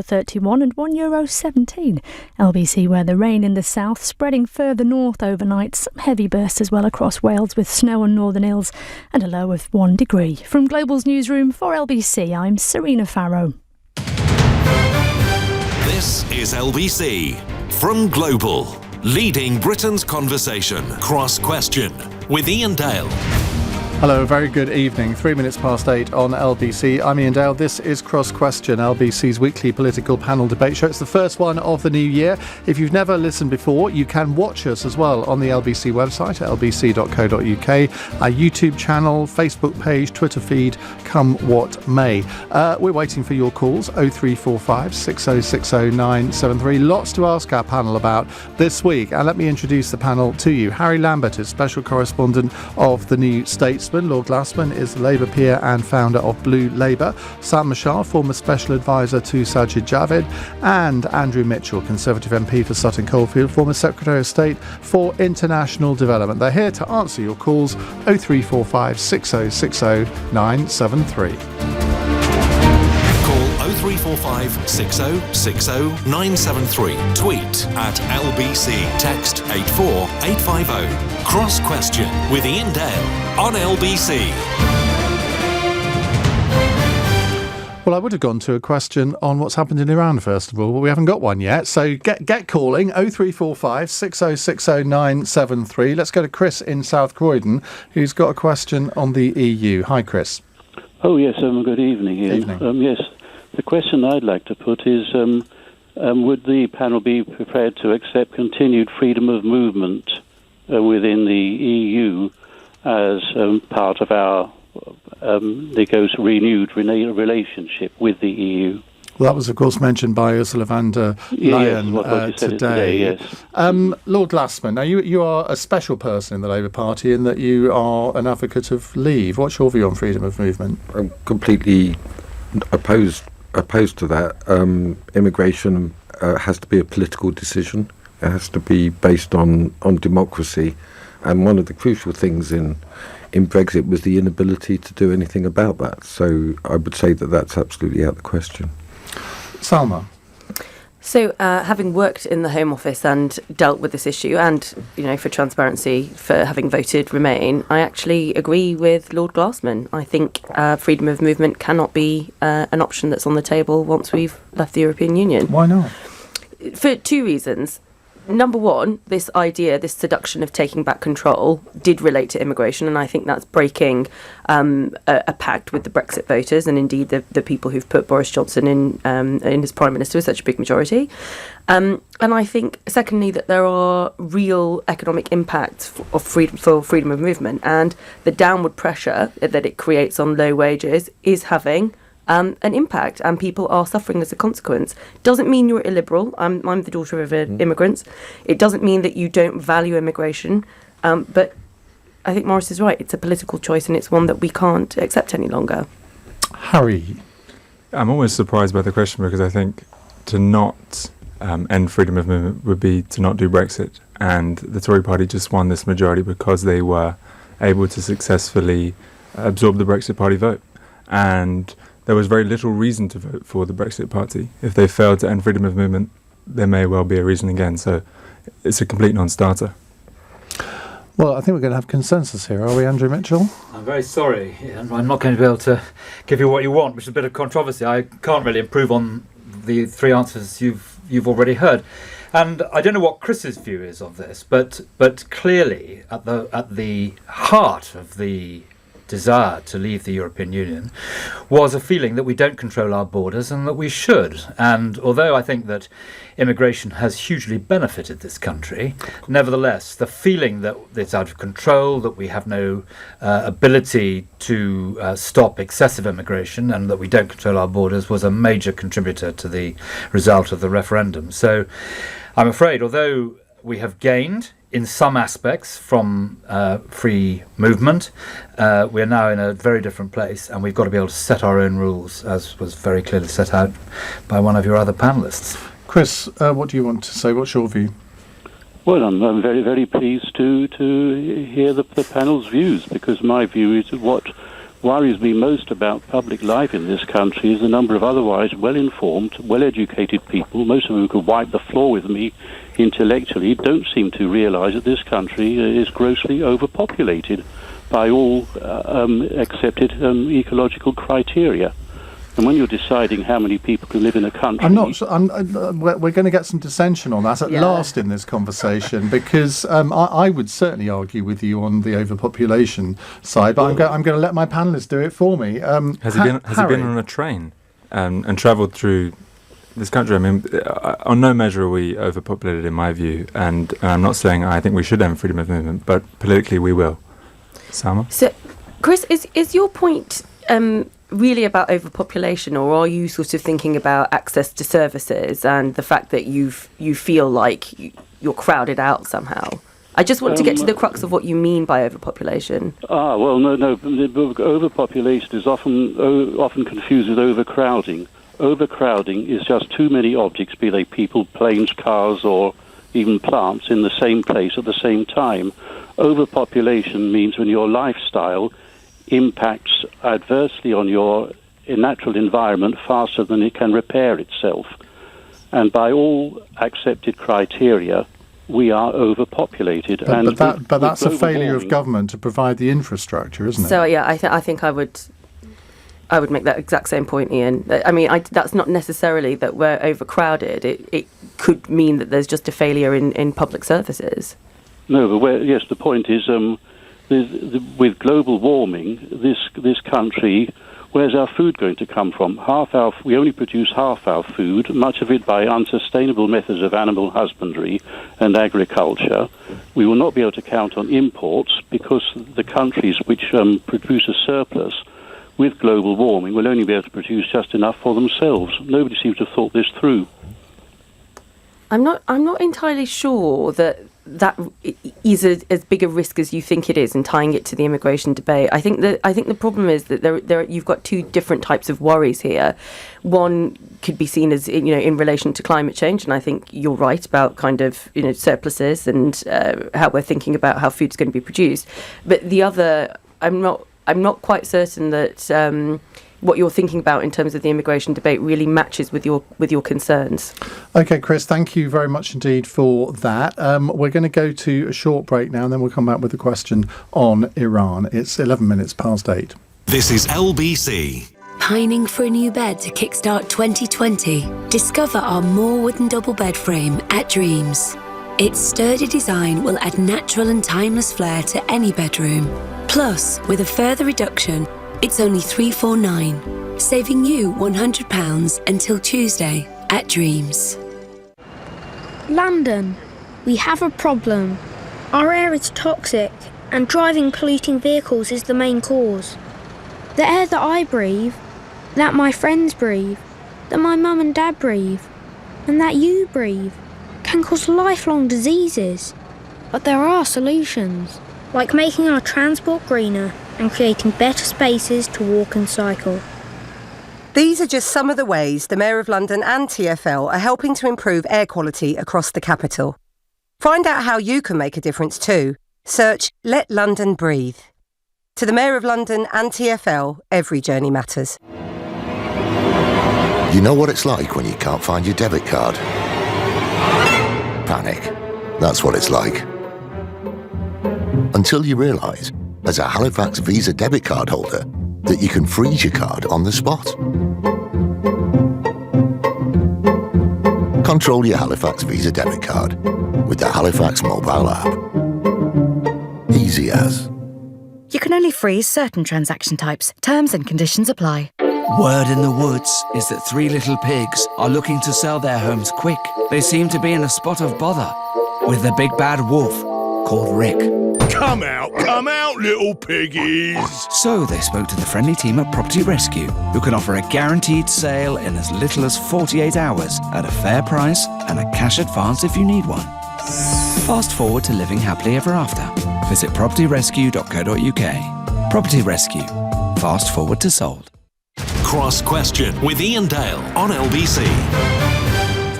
31 and €1.17. LBC where the rain in the south spreading further north overnight. Some heavy bursts as well across Wales with snow on northern hills and a low of 1 degree. From Global's newsroom for LBC, I'm Serena Farrow. This is LBC from Global, leading Britain's conversation. Cross Question with Iain Dale. Hello, very good evening. 3 minutes past 8 on LBC. I'm Iain Dale. This is Cross Question, LBC's weekly political panel debate show. It's the first one of the new year. If you've never listened before, you can watch us as well on the LBC website at lbc.co.uk, our YouTube channel, Facebook page, Twitter feed, come what may. We're waiting for your calls, 0345 6060 973. Lots to ask our panel about this week. And let me introduce the panel to you. Harry Lambert is special correspondent of the new Statesman. Lord Glasman is the Labour peer and founder of Blue Labour. Salma, Shah, former special advisor to Sajid, Javid, and Andrew Mitchell, Conservative MP for Sutton Coldfield, former Secretary of State for International Development. They're here to answer your calls, 0345 6060 973. 0345 6060 973. Tweet at LBC. Text 84850. Cross Question with Iain Dale on LBC. Well, I would have gone to a question on what's happened in Iran, first of all, but we haven't got one yet. So get calling, 0345 6060 973. Let's go to Chris in South Croydon, who's got a question on the EU. Hi, Chris. Oh, yes, good evening, Iain. Evening. Yes. The question I'd like to put is, would the panel be prepared to accept continued freedom of movement within the EU as part of our renewed relationship with the EU? Well, that was, of course, mentioned by Ursula von der Leyen today. Yes. Lord Glasman, now you are a special person in the Labour Party in that you are an advocate of leave. What's your view on freedom of movement? I'm completely opposed to that. Immigration has to be a political decision. It has to be based on democracy. And one of the crucial things in Brexit was the inability to do anything about that. So I would say that that's absolutely out of the question. Salma. So, having worked in the Home Office and dealt with this issue, and for transparency, for having voted Remain, I actually agree with Lord Glasman. I think freedom of movement cannot be an option that's on the table once we've left the European Union. Why not? For two reasons. Number one, this seduction of taking back control did relate to immigration, and I think that's breaking a pact with the Brexit voters and indeed the people who've put Boris Johnson in as Prime Minister with such a big majority. And I think, secondly, that there are real economic impacts for freedom of movement, and the downward pressure that it creates on low wages is having an impact, and people are suffering as a consequence. Doesn't mean you're illiberal. I'm the daughter of immigrants. It doesn't mean that you don't value immigration, but I think Maurice is right. It's a political choice, and it's one that we can't accept any longer. Harry. I'm always surprised by the question, because I think to not end freedom of movement would be to not do Brexit, and the Tory party just won this majority because they were able to successfully absorb the Brexit party vote, and there was very little reason to vote for the Brexit party. If they failed to end freedom of movement, there may well be a reason again. So it's a complete non-starter. Well, I think we're going to have consensus here, are we, Andrew Mitchell? I'm very sorry. I'm not going to be able to give you what you want, which is a bit of controversy. I can't really improve on the three answers you've already heard. And I don't know what Chris's view is of this, but clearly at the heart of the desire to leave the European Union was a feeling that we don't control our borders and that we should. And although I think that immigration has hugely benefited this country, nevertheless, the feeling that it's out of control, that we have no ability to stop excessive immigration and that we don't control our borders was a major contributor to the result of the referendum. So I'm afraid, although we have gained in some aspects from free movement, we're now in a very different place, and we've got to be able to set our own rules, as was very clearly set out by one of your other panellists. Chris, what do you want to say? What's your view? Well, I'm very, very pleased to hear the panel's views, because my view is what worries me most about public life in this country is the number of otherwise well-informed, well-educated people, most of whom could wipe the floor with me intellectually, don't seem to realise that this country is grossly overpopulated by all accepted ecological criteria. And when you're deciding how many people can live in a country... we're going to get some dissension on that at last in this conversation, because I would certainly argue with you on the overpopulation side, but I'm going to let my panellists do it for me. Has he been on a train and travelled through this country? I mean, on no measure are we overpopulated, in my view, and I'm not saying I think we should end freedom of movement, but politically we will. Salma? So, Chris, is your point... really about overpopulation, or are you sort of thinking about access to services and the fact that you feel like you're crowded out somehow? I just want to get to the crux of what you mean by overpopulation. Well, no. Overpopulation is often confused with overcrowding. Overcrowding is just too many objects, be they people, planes, cars, or even plants, in the same place at the same time. Overpopulation means when your lifestyle impacts adversely on your natural environment faster than it can repair itself. And by all accepted criteria, we are overpopulated. But that's a failure of government to provide the infrastructure, isn't it? So yeah, I think I would make that exact same point, Iain. I mean, that's not necessarily that we're overcrowded. It could mean that there's just a failure in public services. No, but yes, the point is... with global warming, this country, where's our food going to come from? We only produce half our food, much of it by unsustainable methods of animal husbandry and agriculture. We will not be able to count on imports because the countries which produce a surplus with global warming will only be able to produce just enough for themselves. Nobody seems to have thought this through. I'm not entirely sure that is as big a risk as you think it is, in tying it to the immigration debate. I think the problem is that there you've got two different types of worries here. One could be seen as in relation to climate change, and I think you're right about kind of surpluses and how we're thinking about how food's going to be produced. But the other, I'm not quite certain that what you're thinking about in terms of the immigration debate really matches with your concerns. OK, Chris, thank you very much indeed for that. We're going to go to a short break now, and then we'll come back with a question on Iran. It's 11 minutes past 8. This is LBC. Pining for a new bed to kickstart 2020? Discover our More Wooden double bed frame at Dreams. Its sturdy design will add natural and timeless flair to any bedroom. Plus, with a further reduction, it's only $349, saving you £100 until Tuesday at Dreams. London, we have a problem. Our air is toxic, and driving polluting vehicles is the main cause. The air that I breathe, that my friends breathe, that my mum and dad breathe, and that you breathe, can cause lifelong diseases. But there are solutions, like making our transport greener and creating better spaces to walk and cycle. These are just some of the ways the Mayor of London and TfL are helping to improve air quality across the capital. Find out how you can make a difference too. Search Let London Breathe. To the Mayor of London and TfL, every journey matters. You know what it's like when you can't find your debit card? Panic. That's what it's like. Until you realise, as a Halifax Visa debit card holder, that you can freeze your card on the spot. Control your Halifax Visa debit card with the Halifax mobile app. Easy as. You can only freeze certain transaction types. Terms and conditions apply. Word in the woods is that three little pigs are looking to sell their homes quick. They seem to be in a spot of bother with the big bad wolf called Rick. Come out, little piggies! So they spoke to the friendly team at Property Rescue, who can offer a guaranteed sale in as little as 48 hours at a fair price and a cash advance if you need one. Fast forward to living happily ever after. Visit propertyrescue.co.uk. Property Rescue. Fast forward to sold. Cross Question with Iain Dale on LBC.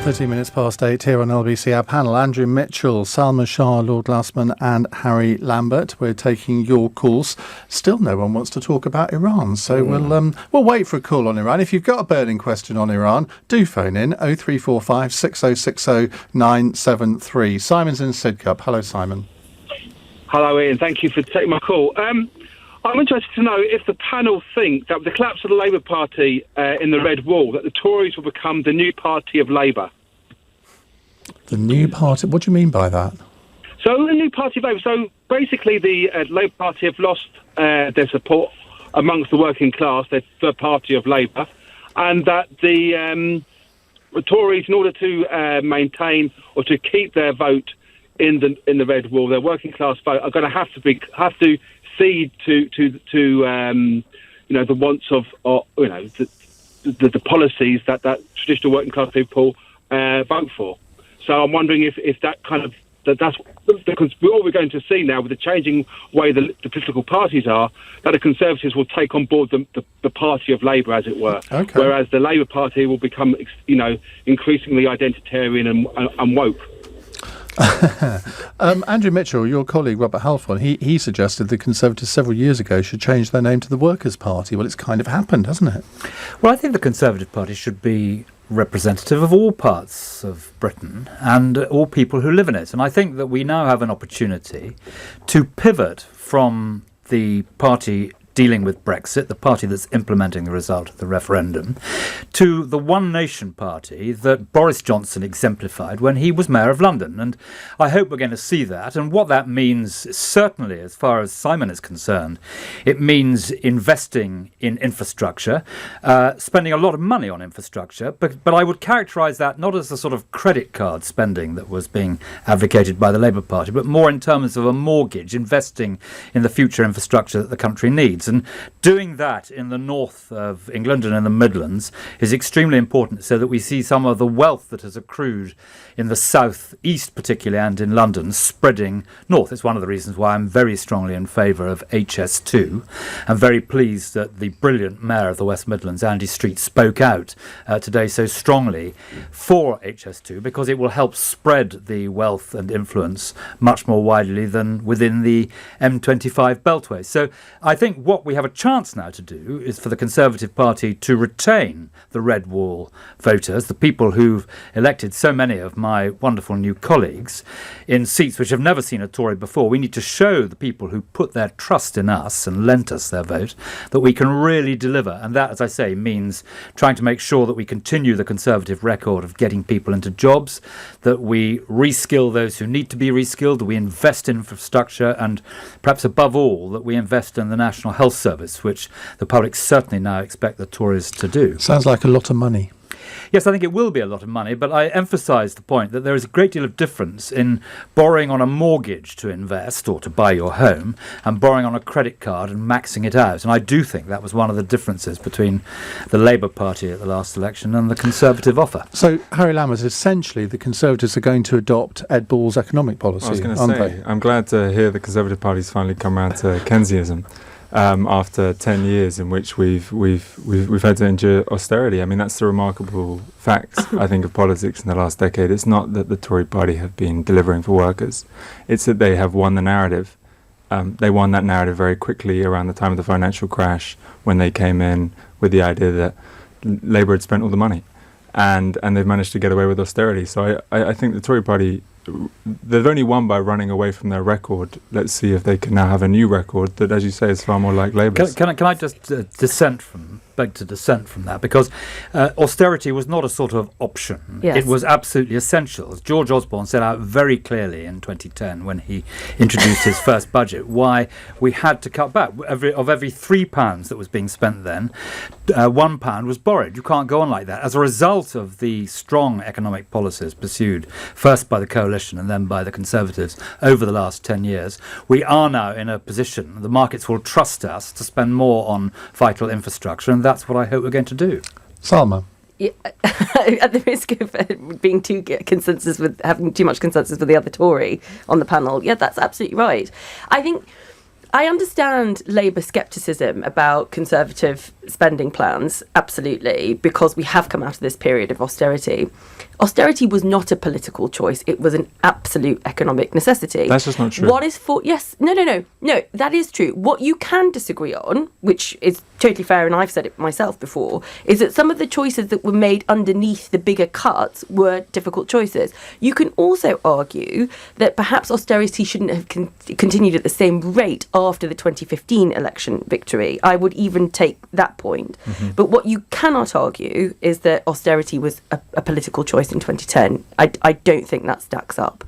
13 minutes past 8 here on LBC. Our panel, Andrew Mitchell, Salma, Shah, Lord Glasman and Harry Lambert. We're taking your calls. Still no one wants to talk about Iran, so we'll wait for a call on Iran. If you've got a burning question on Iran, do phone in 0345 6060 973. Simon's in Sidcup. Hello, Simon. Hello, Ian. Thank you for taking my call. I'm interested to know if the panel think that with the collapse of the Labour Party in the Red Wall, that the Tories will become the new party of Labour. The new party? What do you mean by that? So the new party of Labour. So basically the Labour Party have lost their support amongst the working class, their party of Labour, and that the Tories, in order to maintain or to keep their vote in the Red Wall, their working class vote, are going to have to cede to the wants of the policies that traditional working class people vote for. So I'm wondering if that kind of that's because what we're going to see now with the changing way the political parties are, that the Conservatives will take on board the party of Labour, as it were, whereas the Labour Party will become increasingly identitarian and woke. Andrew Mitchell, your colleague Robert Halfon, he suggested the Conservatives several years ago should change their name to the Workers' Party. Well, it's kind of happened, hasn't it? Well, I think the Conservative Party should be representative of all parts of Britain and all people who live in it. And I think that we now have an opportunity to pivot from the party dealing with Brexit, the party that's implementing the result of the referendum, to the One Nation party that Boris Johnson exemplified when he was Mayor of London. And I hope we're going to see that. And what that means, certainly as far as Simon is concerned, it means investing in infrastructure, spending a lot of money on infrastructure. But I would characterise that not as the sort of credit card spending that was being advocated by the Labour Party, but more in terms of a mortgage, investing in the future infrastructure that the country needs. And doing that in the north of England and in the Midlands is extremely important so that we see some of the wealth that has accrued in the south east particularly and in London spreading north. It's one of the reasons why I'm very strongly in favour of HS2. I'm very pleased that the brilliant Mayor of the West Midlands, Andy Street, spoke out today so strongly for HS2 because it will help spread the wealth and influence much more widely than within the M25 beltway. So I think what we have a chance now to do is for the Conservative Party to retain the Red Wall voters, the people who've elected so many of my wonderful new colleagues in seats which have never seen a Tory before. We need to show the people who put their trust in us and lent us their vote that we can really deliver. And that, as I say, means trying to make sure that we continue the Conservative record of getting people into jobs, that we reskill those who need to be reskilled, that we invest in infrastructure, and perhaps above all, that we invest in the National Health Service, which the public certainly now expect the Tories to do. Sounds like a lot of money. Yes, I think it will be a lot of money, but I emphasise the point that there is a great deal of difference in borrowing on a mortgage to invest or to buy your home and borrowing on a credit card and maxing it out. And I do think that was one of the differences between the Labour Party at the last election and the Conservative offer. So, Harry Lambert, essentially the Conservatives are going to adopt Ed Ball's economic policy, I was going to aren't say, they? I'm glad to hear the Conservative Party's finally come around to Keynesianism. After 10 years in which we've had to endure austerity. I mean, that's the remarkable fact, I think, of politics in the last decade. It's not that the Tory party have been delivering for workers. It's that they have won the narrative. They won that narrative very quickly around the time of the financial crash when they came in with the idea that Labour had spent all the money. And they've managed to get away with austerity. So I think the Tory party, they've only won by running away from their record. Let's see if they can now have a new record that, as you say, is far more like Labour's. Can I just beg to dissent from that? Because austerity was not a sort of option. Yes. It was absolutely essential. As George Osborne set out very clearly in 2010 when he introduced his first budget, why we had to cut back. Every £3 that was being spent then, £1 was borrowed. You can't go on like that. As a result of the strong economic policies pursued first by the Coalition and then by the Conservatives over the last 10 years, we are now in a position, the markets will trust us to spend more on vital infrastructure, and that's what I hope we're going to do. Salma. Yeah, at the risk of being having too much consensus with the other Tory on the panel, yeah, that's absolutely right. I think I understand Labour scepticism about Conservative spending plans, absolutely, because we have come out of this period of austerity. Austerity was not a political choice. It was an absolute economic necessity. That's just not true. No, that is true. What you can disagree on, which is totally fair, and I've said it myself before, is that some of the choices that were made underneath the bigger cuts were difficult choices. You can also argue that perhaps austerity shouldn't have continued at the same rate after the 2015 election victory. I would even take that point. Mm-hmm. But what you cannot argue is that austerity was a political choice in 2010. I don't think that stacks up.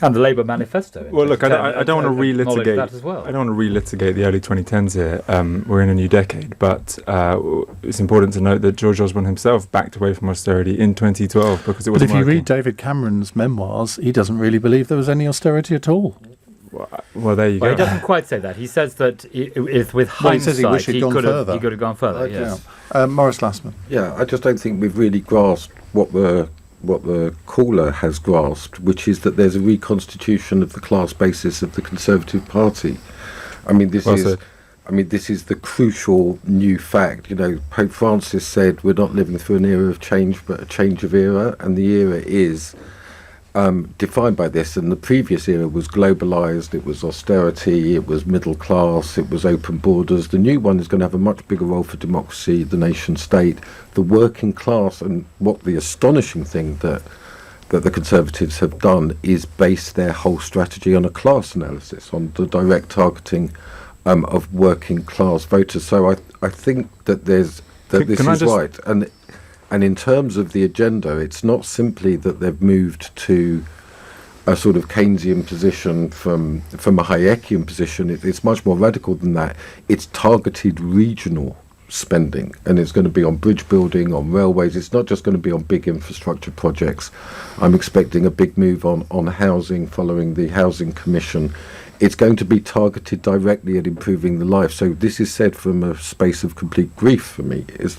And the Labour manifesto. Well, look, I don't want to relitigate that as well. I don't want to relitigate the early 2010s here. We're in a new decade, but it's important to note that George Osborne himself backed away from austerity in 2012 because it wasn't But if you working. read David Cameron's memoirs, he doesn't really believe there was any austerity at all. Well, there you go. He doesn't quite say that. He says that with hindsight, he could have gone further. Okay. Yes. Maurice Glasman. Yeah, I just don't think we've really grasped what the caller has grasped, which is that there's a reconstitution of the class basis of the Conservative Party. I mean, this is the crucial new fact. You know, Pope Francis said we're not living through an era of change, but a change of era, and the era is defined by this. And the previous era was globalised, it was austerity, it was middle class, it was open borders. The new one is going to have a much bigger role for democracy, the nation state, the working class. And what the astonishing thing that the Conservatives have done is base their whole strategy on a class analysis, on the direct targeting of working class voters. So I think that this is right. And in terms of the agenda, it's not simply that they've moved to a sort of Keynesian position from a Hayekian position. It's much more radical than that. It's targeted regional spending, and it's going to be on bridge building, on railways. It's not just going to be on big infrastructure projects. I'm expecting a big move on housing following the Housing Commission. It's going to be targeted directly at improving the life. So this is said from a space of complete grief for me, is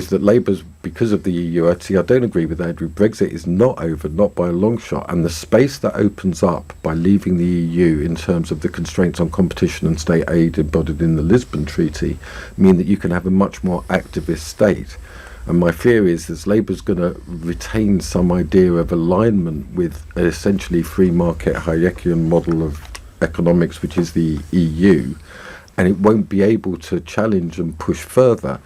that Labour's, because of the EU, I don't agree with Andrew, Brexit is not over, not by a long shot, and the space that opens up by leaving the EU in terms of the constraints on competition and state aid embodied in the Lisbon Treaty mean that you can have a much more activist state. And my fear is that Labour's going to retain some idea of alignment with an essentially free market Hayekian model of economics, which is the EU, and it won't be able to challenge and push further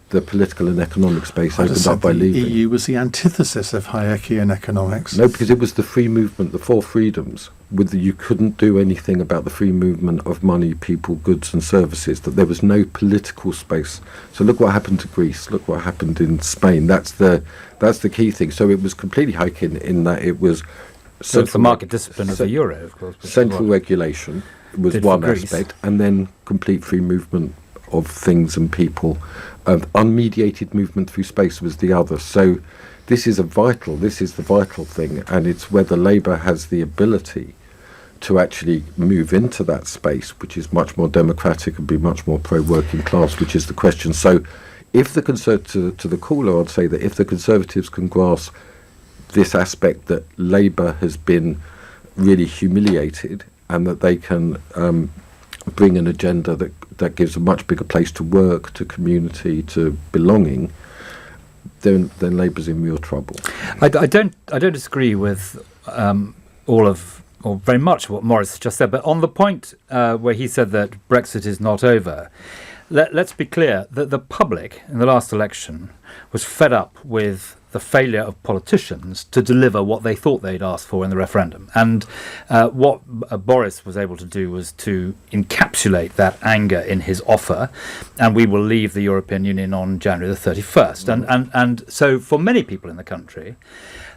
the political and economic space opened up by leaving. The EU was the antithesis of Hayekian economics. No, because it was the free movement, the four freedoms. You couldn't do anything about the free movement of money, people, goods and services, that there was no political space. So look what happened to Greece, look what happened in Spain. That's the key thing. So it was completely Hayekian in that it was... So it's the market discipline of the euro, of course. Central regulation was one aspect, and then complete free movement of things and people. Unmediated movement through space was the other. So this is the vital thing, and it's whether Labour has the ability to actually move into that space, which is much more democratic and be much more pro-working class, which is the question. So if the to the caller, I'd say that if the Conservatives can grasp this aspect that Labour has been really humiliated, and that they can bring an agenda that gives a much bigger place to work, to community, to belonging, then Labour's in real trouble. I don't disagree with or very much what Maurice just said, but on the point where he said that Brexit is not over, let's be clear that the public in the last election was fed up with the failure of politicians to deliver what they thought they'd asked for in the referendum. And what Boris was able to do was to encapsulate that anger in his offer, and we will leave the European Union on January the 31st. And so for many people in the country,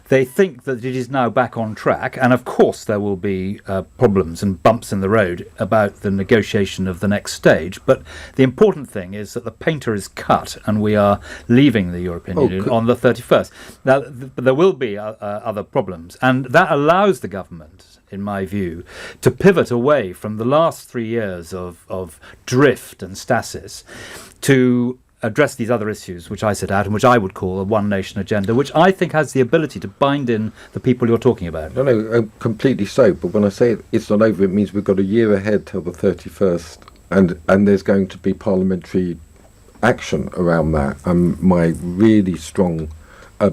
they think that it is now back on track, and of course there will be problems and bumps in the road about the negotiation of the next stage, but the important thing is that the painter is cut and we are leaving the European Union on the 31st. Now, there will be other problems, and that allows the government, in my view, to pivot away from the last 3 years of drift and stasis to address these other issues which I set out and which I would call a one nation agenda, which I think has the ability to bind in the people you're talking about. No, completely so. But when I say it's not over, it means we've got a year ahead till the 31st, and there's going to be parliamentary action around that. My really strong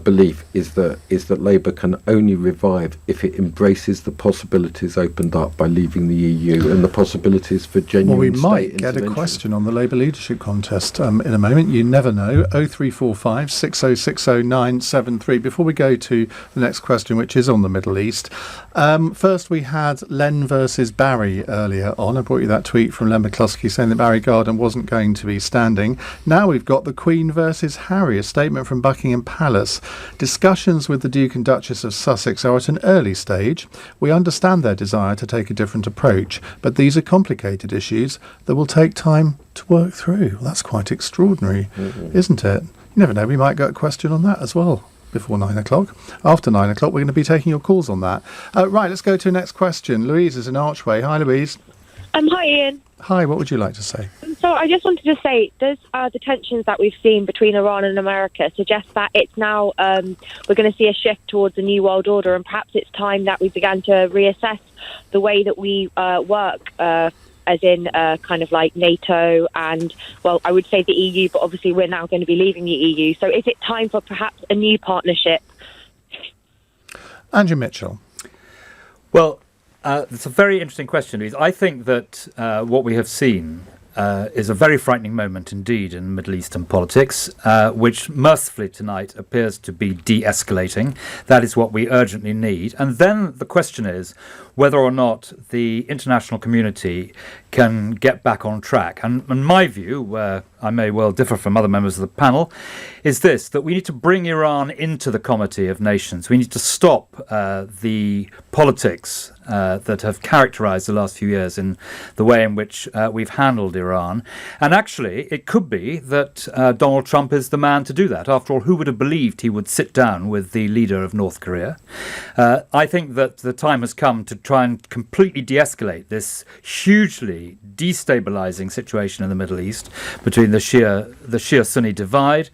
belief is that Labour can only revive if it embraces the possibilities opened up by leaving the EU and the possibilities for genuine Well, we state might get a intervention. question on the Labour leadership contest in a moment. You never know. 0345 6060 973. Before we go to the next question, which is on the Middle East, first we had Len versus Barry earlier on. I brought you that tweet from Len McCluskey saying that Barry Garden wasn't going to be standing. Now we've got the Queen versus Harry, a statement from Buckingham Palace. Discussions with the Duke and Duchess of Sussex are at an early stage. We understand their desire to take a different approach, but these are complicated issues that will take time to work through. Well, that's quite extraordinary, isn't it? You never know, we might get a question on that as well before 9 o'clock. After 9 o'clock, we're going to be taking your calls on that. Right, let's go to the next question. Louise is in Archway. Hi, Louise. Hi, Ian. Hi, what would you like to say? So I just wanted to say, does the tensions that we've seen between Iran and America suggest that it's now we're going to see a shift towards a new world order, and perhaps it's time that we began to reassess the way that we work, as in kind of like NATO and, well, I would say the EU, but obviously we're now going to be leaving the EU. So is it time for perhaps a new partnership? Andrew Mitchell. Well, it's a very interesting question, Louise. I think that what we have seen is a very frightening moment indeed in Middle Eastern politics, which mercifully tonight appears to be de-escalating. That is what we urgently need. And then the question is whether or not the international community can get back on track. And my view, where I may well differ from other members of the panel, is this, that we need to bring Iran into the Comity of Nations. We need to stop the politics that have characterized the last few years in the way in which we've handled Iran. And actually, it could be that Donald Trump is the man to do that. After all, who would have believed he would sit down with the leader of North Korea? I think that the time has come to try and completely de-escalate this hugely destabilizing situation in the Middle East between the Shia-Sunni divide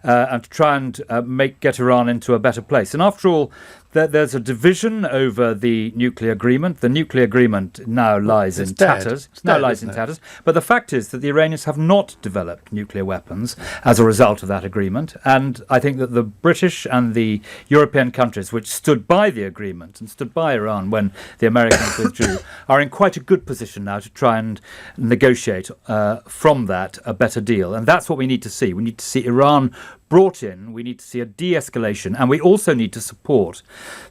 and to try and get Iran into a better place. And after all, there's a division over the nuclear agreement. The nuclear agreement now lies in tatters. But the fact is that the Iranians have not developed nuclear weapons as a result of that agreement. And I think that the British and the European countries which stood by the agreement and stood by Iran when the Americans withdrew are in quite a good position now to try and negotiate from that a better deal. And that's what we need to see. We need to see Iran brought in, we need to see a de-escalation, and we also need to support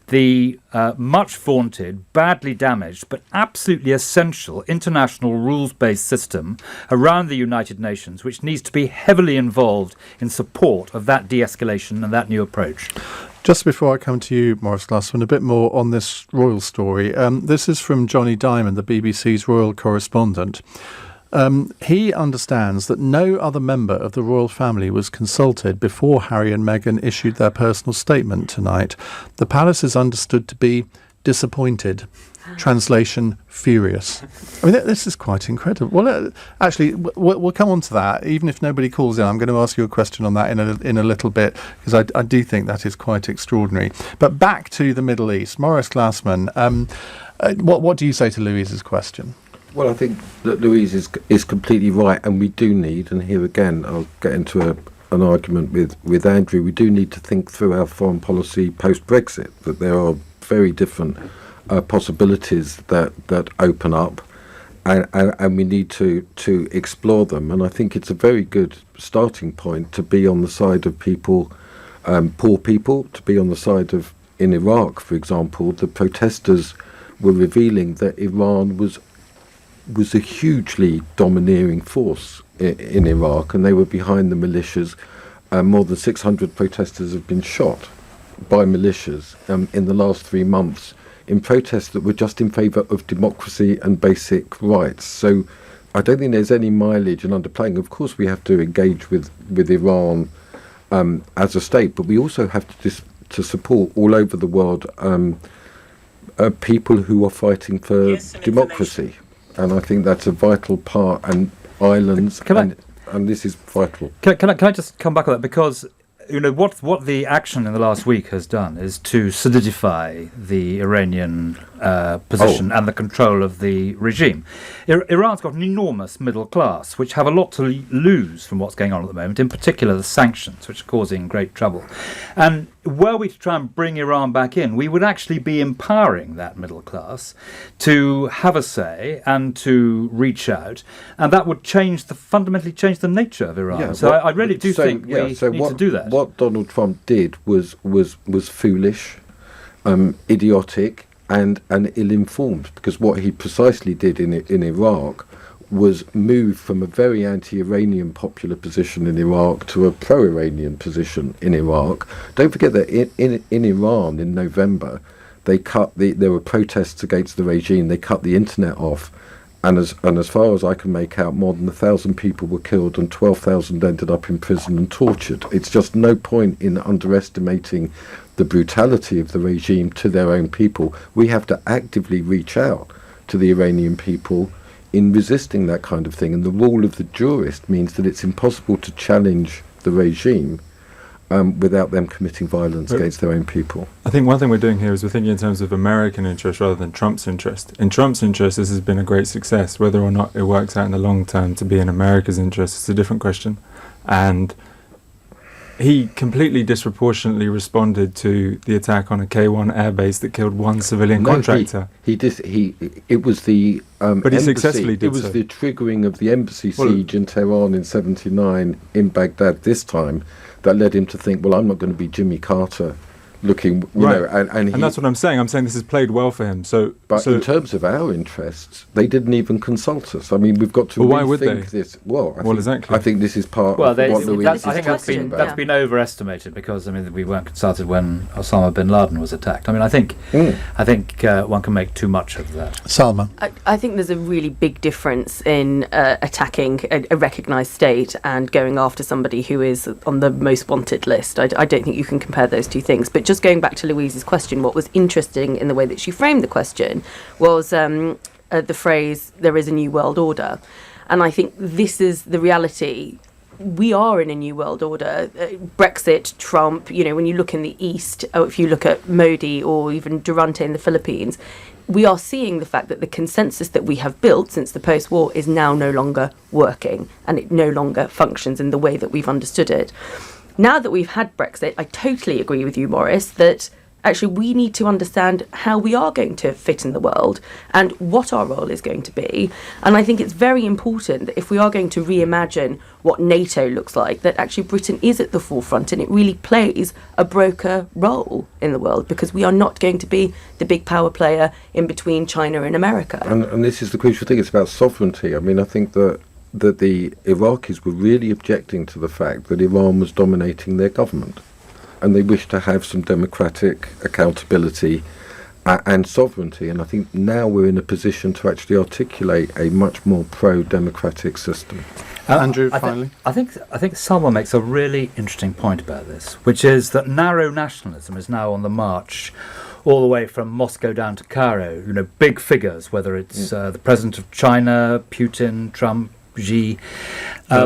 the much vaunted, badly damaged, but absolutely essential international rules-based system around the United Nations, which needs to be heavily involved in support of that de-escalation and that new approach. Just before I come to you, Maurice Glasman, a bit more on this royal story. This is from Johnny Diamond, the BBC's royal correspondent. He understands that no other member of the royal family was consulted before Harry and Meghan issued their personal statement tonight. The palace is understood to be disappointed. Translation, furious. I mean, this is quite incredible. Well, actually, we'll come on to that. Even if nobody calls in, I'm going to ask you a question on that in a little bit, because I do think that is quite extraordinary. But back to the Middle East. Maurice Glasman, what do you say to Louise's question? Well, I think that Louise is completely right, and we do need, and here again I'll get into an argument with Andrew, we do need to think through our foreign policy post-Brexit, that there are very different possibilities that open up, and we need to explore them. And I think it's a very good starting point to be on the side of people, poor people, to be on the side of, in Iraq, for example, the protesters were revealing that Iran was a hugely domineering force in Iraq, and they were behind the militias. More than 600 protesters have been shot by militias in the last 3 months in protests that were just in favour of democracy and basic rights. So I don't think there's any mileage in underplaying. Of course we have to engage with Iran as a state, but we also have to support all over the world people who are fighting for democracy. And I think that's a vital part, and islands. and this is vital. Can I just come back on that? Because what the action in the last week has done is to solidify the Iranian position and the control of the regime. Iran's got an enormous middle class, which have a lot to lose from what's going on at the moment, in particular the sanctions, which are causing great trouble. And were we to try and bring Iran back in, we would actually be empowering that middle class to have a say and to reach out, and that would fundamentally change the nature of Iran. I really do think we need to do that. What Donald Trump did was foolish, idiotic, and ill-informed, because what he precisely did in Iraq was move from a very anti-Iranian popular position in Iraq to a pro-Iranian position in Iraq. Don't forget that in Iran in November, there were protests against the regime. They cut the internet off, and as far as I can make out, more than 1,000 people were killed and 12,000 ended up in prison and tortured. It's just no point in underestimating the brutality of the regime to their own people. We have to actively reach out to the Iranian people in resisting that kind of thing. And the rule of the jurist means that it's impossible to challenge the regime without them committing violence against their own people. I think one thing we're doing here is we're thinking in terms of American interest rather than Trump's interest. In Trump's interest, this has been a great success. Whether or not it works out in the long term to be in America's interest is a different question. And he completely disproportionately responded to the attack on a K1 airbase that killed one civilian contractor. It was the but he successfully did. It was the triggering of the embassy siege in Tehran in '79 in Baghdad this time that led him to think, well, I'm not going to be Jimmy Carter looking, you know, and that's what I'm saying. I'm saying this has played well for him. But in terms of our interests, they didn't even consult us. I mean, we've got to rethink this. Exactly. I think this is part of what Louise is talking about. That's been overestimated because, I mean, we weren't consulted when Osama bin Laden was attacked. I mean, I think one can make too much of that. Salma? I think there's a really big difference in attacking a recognised state and going after somebody who is on the most wanted list. I don't think you can compare those two things. But just going back to Louise's question, what was interesting in the way that she framed the question was the phrase, there is a new world order. And I think this is the reality. We are in a new world order. Brexit, Trump, when you look in the East, or if you look at Modi or even Durante in the Philippines, we are seeing the fact that the consensus that we have built since the post-war is now no longer working, and it no longer functions in the way that we've understood it. Now that we've had Brexit, I totally agree with you, Maurice, that actually we need to understand how we are going to fit in the world and what our role is going to be. And I think it's very important that if we are going to reimagine what NATO looks like, that actually Britain is at the forefront and it really plays a broker role in the world, because we are not going to be the big power player in between China and America. And this is the crucial thing, it's about sovereignty. I mean, I think that the Iraqis were really objecting to the fact that Iran was dominating their government, and they wished to have some democratic accountability and sovereignty. And I think now we're in a position to actually articulate a much more pro-democratic system. Andrew, finally. I think Salma makes a really interesting point about this, which is that narrow nationalism is now on the march all the way from Moscow down to Cairo. Big figures, whether it's the president of China, Putin, Trump, Xi. It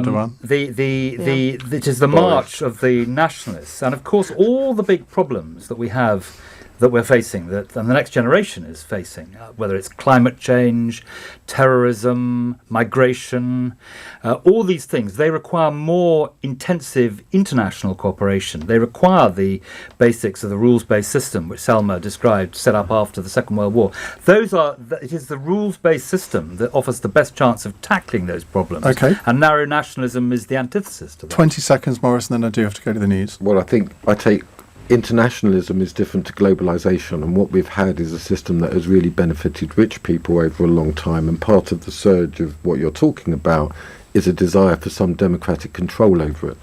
is the march of the nationalists, and of course all the big problems that we have, that we're facing, and the next generation is facing, whether it's climate change, terrorism, migration, all these things, they require more intensive international cooperation. They require the basics of the rules-based system, which Salma described, set up after the Second World War. It is the rules-based system that offers the best chance of tackling those problems. Okay. And narrow nationalism is the antithesis to that. 20 seconds, Maurice, and then I do have to go to the news. Well, I take internationalism is different to globalisation, and what we've had is a system that has really benefited rich people over a long time, and part of the surge of what you're talking about is a desire for some democratic control over it.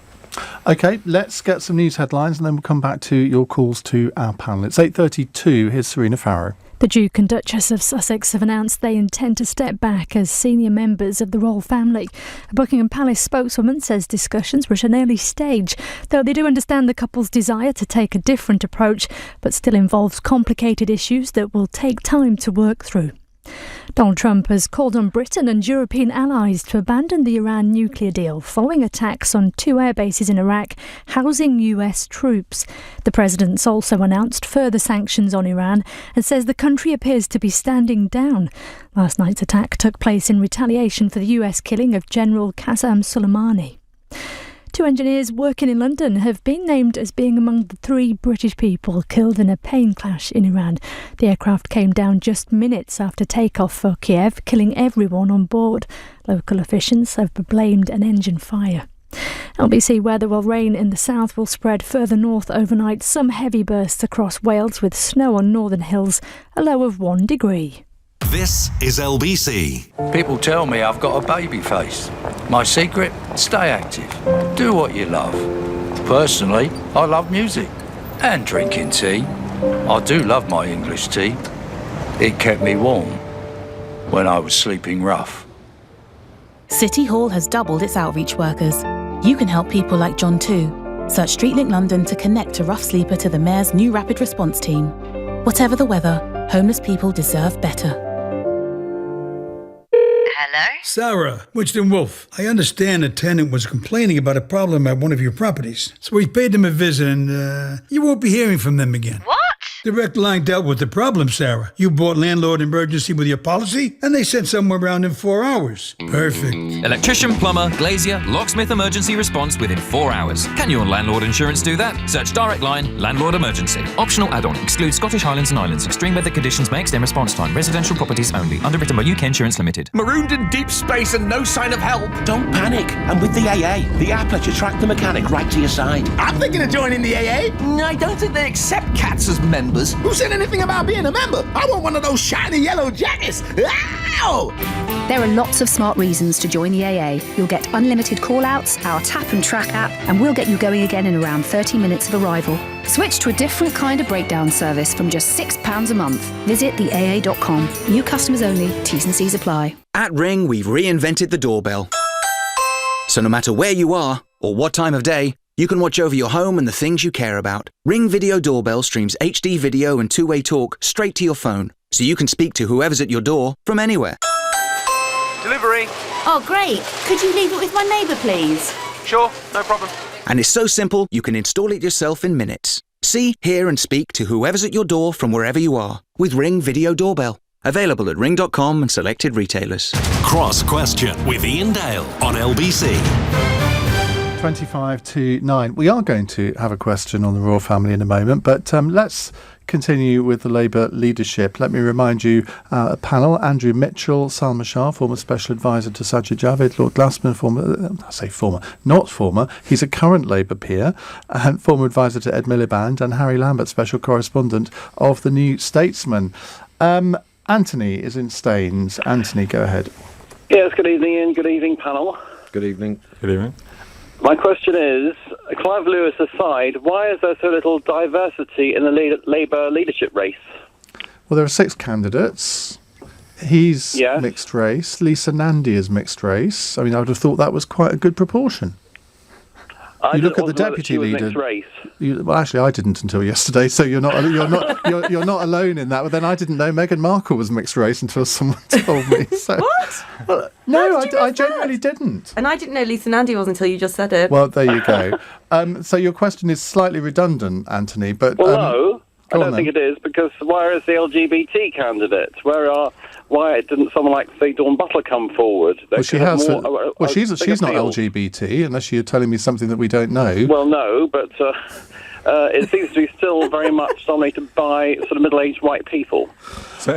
OK, let's get some news headlines and then we'll come back to your calls to our panel. It's 8:32. Here's Serena Farrow. The Duke and Duchess of Sussex have announced they intend to step back as senior members of the royal family. A Buckingham Palace spokeswoman says discussions were at an early stage, though they do understand the couple's desire to take a different approach, but still involves complicated issues that will take time to work through. Donald Trump has called on Britain and European allies to abandon the Iran nuclear deal following attacks on 2 air bases in Iraq housing US troops. The president's also announced further sanctions on Iran and says the country appears to be standing down. Last night's attack took place in retaliation for the US killing of General Qasem Soleimani. 2 engineers working in London have been named as being among the 3 British people killed in a plane crash in Iran. The aircraft came down just minutes after takeoff for Kiev, killing everyone on board. Local officials have blamed an engine fire. LBC weather will rain in the south will spread further north overnight. Some heavy bursts across Wales with snow on northern hills, a low of 1 degree. This is LBC. People tell me I've got a baby face. My secret? Stay active. Do what you love. Personally, I love music and drinking tea. I do love my English tea. It kept me warm when I was sleeping rough. City Hall has doubled its outreach workers. You can help people like John too. Search StreetLink London to connect a rough sleeper to the Mayor's new rapid response team. Whatever the weather, homeless people deserve better. Hello? Sarah, Winston Wolf. I understand a tenant was complaining about a problem at one of your properties. So we paid them a visit and, you won't be hearing from them again. What? Direct Line dealt with the problem, Sarah. You bought landlord emergency with your policy, and they sent someone around in 4 hours. Perfect. Electrician, plumber, glazier, locksmith emergency response within 4 hours. Can your landlord insurance do that? Search Direct Line, Landlord Emergency. Optional add-on. Excludes Scottish Highlands and Islands. Extreme weather conditions may extend response time. Residential properties only. Underwritten by UK Insurance Limited. Marooned in deep space and no sign of help. Don't panic. And with the AA, the app lets you track the mechanic right to your side. I'm thinking of joining the AA. I don't think they accept cats as members. Who said anything about being a member? I want one of those shiny yellow jackets. Ow! There are lots of smart reasons to join the AA. You'll get unlimited call-outs, our tap and track app, and we'll get you going again in around 30 minutes of arrival. Switch to a different kind of breakdown service from just £6 a month. Visit theaa.com. New customers only. T's and C's apply. At Ring, we've reinvented the doorbell. So no matter where you are or what time of day, you can watch over your home and the things you care about. Ring Video Doorbell streams HD video and two-way talk straight to your phone, so you can speak to whoever's at your door from anywhere. Delivery. Oh, great. Could you leave it with my neighbour, please? Sure, no problem. And it's so simple, you can install it yourself in minutes. See, hear and speak to whoever's at your door from wherever you are with Ring Video Doorbell. Available at ring.com and selected retailers. Cross Question with Iain Dale on LBC. 25 to 9. We are going to have a question on the royal family in a moment, but let's continue with the Labour leadership. Let me remind you, a panel: Andrew Mitchell, Salma Shah, former special advisor to Sajid, Javid, Lord Glasman, he's a current Labour peer, and former advisor to Ed Miliband, and Harry Lambert, special correspondent of the New Statesman. Anthony is in Staines. Anthony, go ahead. Yes, good evening, Ian. Good evening, panel. Good evening. Good evening. My question is, Clive Lewis aside, why is there so little diversity in the Labour leadership race? Well, there are 6 candidates. He's mixed race. Lisa Nandy is mixed race. I mean, I would have thought that was quite a good proportion. You look at the deputy leader. Well, actually, I didn't until yesterday, so you're not alone in that. But then I didn't know Meghan Markle was mixed race until someone told me. So. What? Well, no, I genuinely didn't. And I didn't know Lisa Nandy was until you just said it. Well, there you go. So your question is slightly redundant, Anthony. But well, no, I don't think it is, because where is the LGBT candidate? Why didn't someone like, say, Dawn Butler come forward? Well, she has. She's not LGBT, unless you're telling me something that we don't know. Well, no, but it seems to be still very much dominated by sort of middle-aged white people. So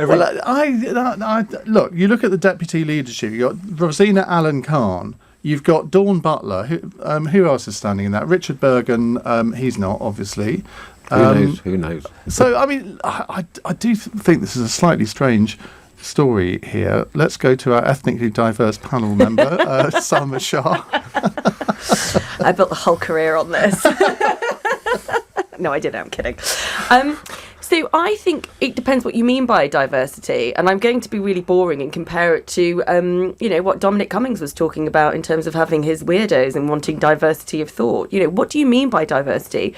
look, you look at the deputy leadership. You've got Rosina Allen Khan. You've got Dawn Butler. Who else is standing in that? Richard Bergen. He's not, obviously. Who knows? So, I mean, I do think this is a slightly strange story here. Let's go to our ethnically diverse panel member, Salma Shah. I built a whole career on this. No, I didn't. I'm kidding. So I think it depends what you mean by diversity, and I'm going to be really boring and compare it to, what Dominic Cummings was talking about in terms of having his weirdos and wanting diversity of thought. What do you mean by diversity?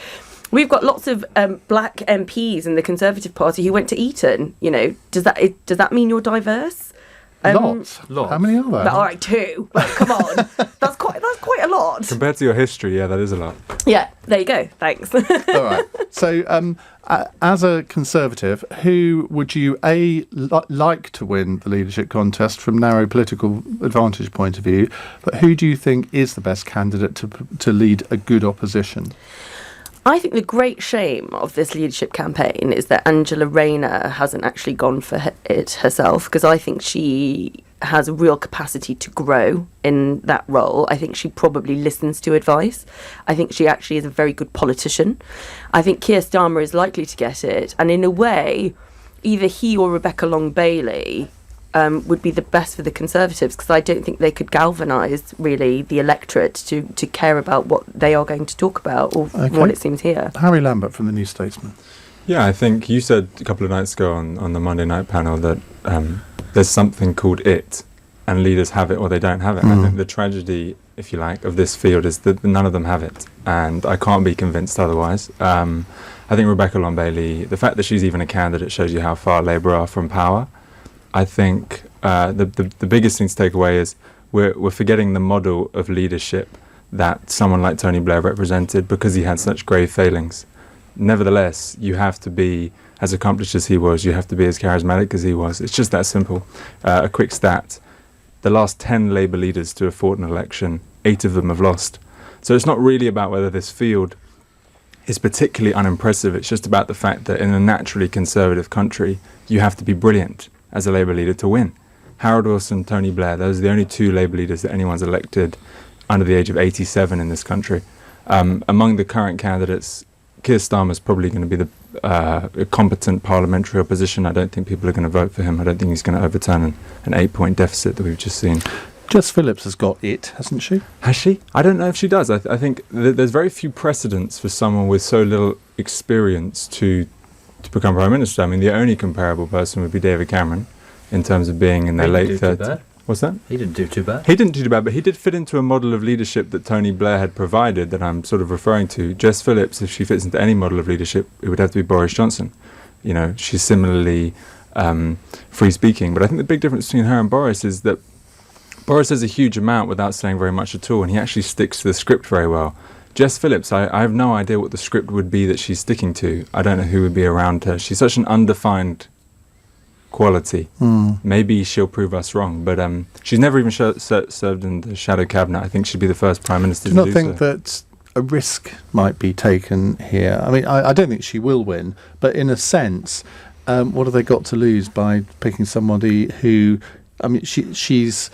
We've got lots of black MPs in the Conservative Party who went to Eton. Does that mean you're diverse? Lots. How many are there? All right, 2. But come on, that's quite a lot. Compared to your history, yeah, that is a lot. Yeah, there you go. Thanks. All right. So, as a Conservative, who would you like to win the leadership contest from narrow political advantage point of view? But who do you think is the best candidate to lead a good opposition? I think the great shame of this leadership campaign is that Angela Rayner hasn't actually gone for it herself, because I think she has a real capacity to grow in that role. I think she probably listens to advice. I think she actually is a very good politician. I think Keir Starmer is likely to get it, and in a way, either he or Rebecca Long-Bailey would be the best for the Conservatives, because I don't think they could galvanise really the electorate to care about what they are going to talk about, or what it seems here. Harry Lambert from the New Statesman. Yeah, I think you said a couple of nights ago on the Monday night panel that there's something called it, and leaders have it or they don't have it. And I think the tragedy, if you like, of this field is that none of them have it, and I can't be convinced otherwise. I think Rebecca Long-Bailey, the fact that she's even a candidate shows you how far Labour are from power. I think the biggest thing to take away is we're forgetting the model of leadership that someone like Tony Blair represented, because he had such grave failings. Nevertheless, you have to be as accomplished as he was, you have to be as charismatic as he was. It's just that simple. A quick stat, the last 10 Labour leaders to have fought an election, 8 of them have lost. So it's not really about whether this field is particularly unimpressive, it's just about the fact that in a naturally conservative country, you have to be brilliant as a Labour leader to win. Harold Wilson, Tony Blair, those are the only 2 Labour leaders that anyone's elected under the age of 87 in this country. Among the current candidates, Keir Starmer's probably going to be the competent parliamentary opposition. I don't think people are going to vote for him. I don't think he's going to overturn an 8-point deficit that we've just seen. Jess Phillips has got it, hasn't she? Has she? I don't know if she does. I think there's very few precedents for someone with so little experience to become Prime Minister. I mean, the only comparable person would be David Cameron in terms of being in their late 30s. What's that? He didn't do too bad. He didn't do too bad, but he did fit into a model of leadership that Tony Blair had provided that I'm sort of referring to. Jess Phillips, if she fits into any model of leadership, it would have to be Boris Johnson. You know, she's similarly free-speaking. But I think the big difference between her and Boris is that Boris says a huge amount without saying very much at all, and he actually sticks to the script very well. Jess Phillips, I have no idea what the script would be that she's sticking to. I don't know who would be around her. She's such an undefined quality. Maybe she'll prove us wrong, but she's never even served in the shadow cabinet. I think she'd be the first Prime Minister to do so. Do you not think that a risk might be taken here? I mean, I don't think she will win, but in a sense, what have they got to lose by picking somebody who, I mean, she's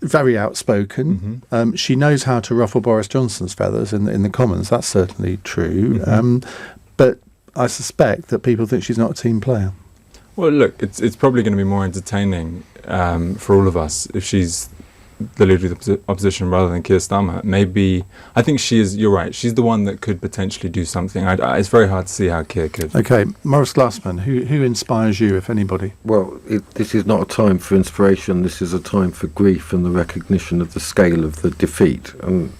very outspoken. She knows how to ruffle Boris Johnson's feathers in the Commons. That's certainly true. But I suspect that people think she's not a team player. Well, look, it's probably going to be more entertaining for all of us if she's the leader of the opposition rather than Keir Starmer. Maybe, I think she is, you're right, she's the one that could potentially do something. It's very hard to see how Keir could. OK, Maurice Glasman, who inspires you, if anybody? Well, this is not a time for inspiration, this is a time for grief and the recognition of the scale of the defeat. And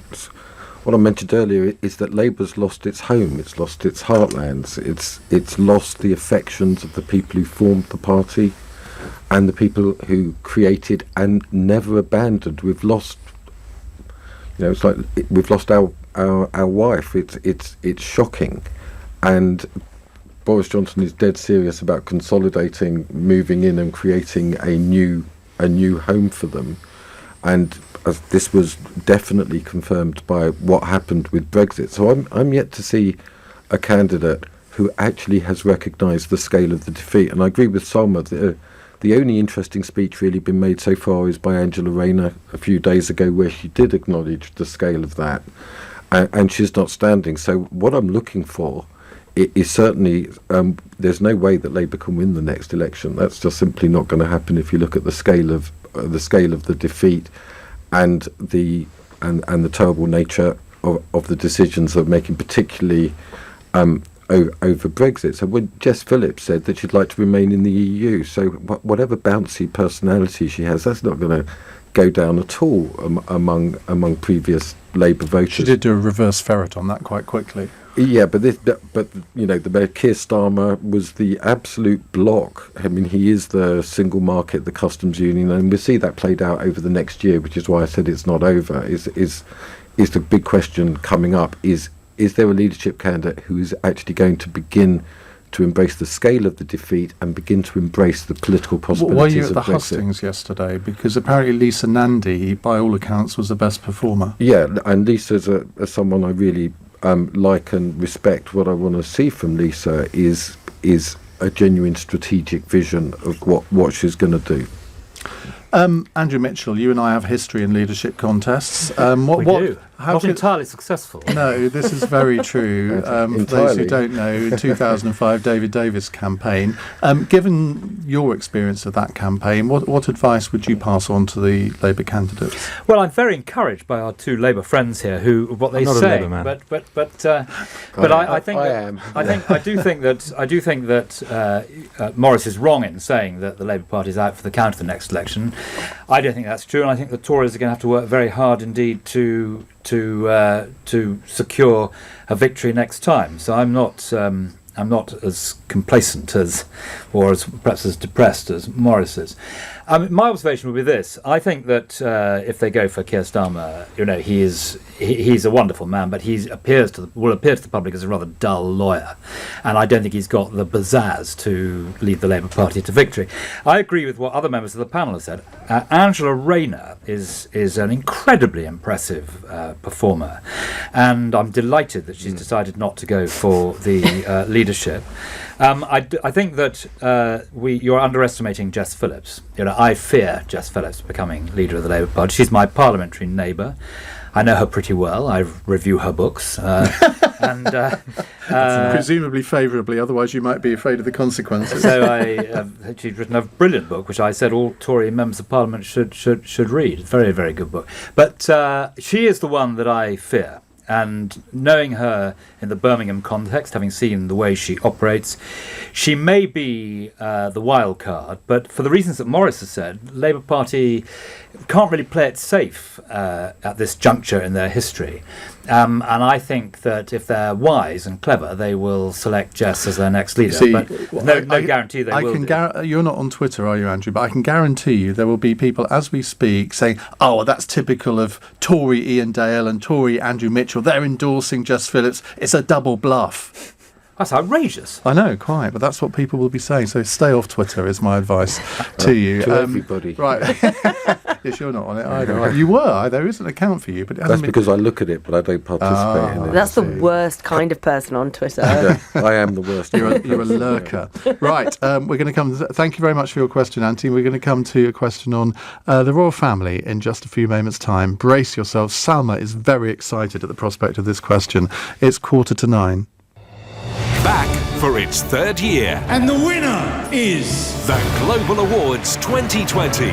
what I mentioned earlier is that Labour's lost its home, it's lost its heartlands, it's lost the affections of the people who formed the party and the people who created and never abandoned. We've lost, it's like we've lost our wife. It's shocking, and Boris Johnson is dead serious about consolidating, moving in, and creating a new home for them. And this was definitely confirmed by what happened with Brexit. So I'm yet to see a candidate who actually has recognised the scale of the defeat. And I agree with Salma. The only interesting speech really been made so far is by Angela Rayner a few days ago, where she did acknowledge the scale of that, and she's not standing. So what I'm looking for is certainly there's no way that Labour can win the next election. That's just simply not going to happen if you look at the scale of the defeat and the terrible nature of the decisions they're making, particularly over Brexit. So when Jess Phillips said that she'd like to remain in the EU, so whatever bouncy personality she has, that's not going to go down at all among previous Labour voters. She did do a reverse ferret on that quite quickly. Yeah, but the Keir Starmer was the absolute block. I mean, he is the single market, the customs union, and we'll see that played out over the next year, which is why I said it's not over. Is the big question coming up? Is there a leadership candidate who is actually going to begin to embrace the scale of the defeat and begin to embrace the political possibilities Were you at of the Brexit? hustings yesterday? Because apparently Lisa Nandy, by all accounts, was the best performer. Yeah, and Lisa's someone I really like and respect. What I want to see from Lisa is a genuine strategic vision of what she's going to do. Andrew Mitchell, you and I have history in leadership contests. We do. Not entirely successful. No, this is very true. For those who don't know, in 2005, David Davis' campaign. Given your experience of that campaign, what advice would you pass on to the Labour candidates? Well, I'm very encouraged by our two Labour friends here, what they I'm not say. a Labour man. But I do think that Maurice is wrong in saying that the Labour Party is out for the count of the next election. I don't think that's true, and I think the Tories are going to have to work very hard indeed to secure a victory next time. So I'm not as complacent or perhaps as depressed as Maurice is. My observation would be this: I think that if they go for Keir Starmer, he's a wonderful man, but will appear to the public as a rather dull lawyer, and I don't think he's got the pizzazz to lead the Labour Party to victory. I agree with what other members of the panel have said. Angela Rayner is an incredibly impressive performer, and I'm delighted that she's decided not to go for the leadership. I think that you're underestimating Jess Phillips. I fear Jess Phillips becoming leader of the Labour Party. She's my parliamentary neighbour. I know her pretty well. I review her books. Presumably favourably, otherwise you might be afraid of the consequences. So she's written a brilliant book, which I said all Tory members of Parliament should read. Very, very good book. But she is the one that I fear. And knowing her in the Birmingham context, having seen the way she operates, she may be the wild card. But for the reasons that Maurice has said, the Labour Party can't really play it safe at this juncture in their history. And I think that if they're wise and clever, they will select Jess as their next leader. But no guarantee they will. You're not on Twitter, are you, Andrew? But I can guarantee you there will be people as we speak saying, "Oh, well, that's typical of Tory Iain Dale and Tory Andrew Mitchell. They're endorsing Jess Phillips. It's a double bluff." That's outrageous. I know, quite, but that's what people will be saying. So stay off Twitter is my advice to you. To everybody. Right. Yes, you're not on it either. You were. There is an account for you, but it hasn't That's because I look at it, but I don't participate in it. That's the worst kind of person on Twitter. I am the worst. You're a lurker. Right. We're going to come. Thank you very much for your question, Auntie. We're going to come to a question on the royal family in just a few moments' time. Brace yourselves. Salma is very excited at the prospect of this question. It's 8:45. Back for its third year. And the winner is the Global Awards 2020.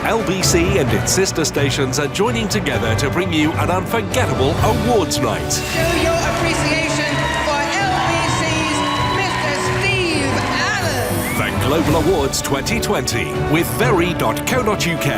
LBC and its sister stations are joining together to bring you an unforgettable awards night. Show your appreciation for LBC's Mr. Steve Allen. The Global Awards 2020 with very.co.uk,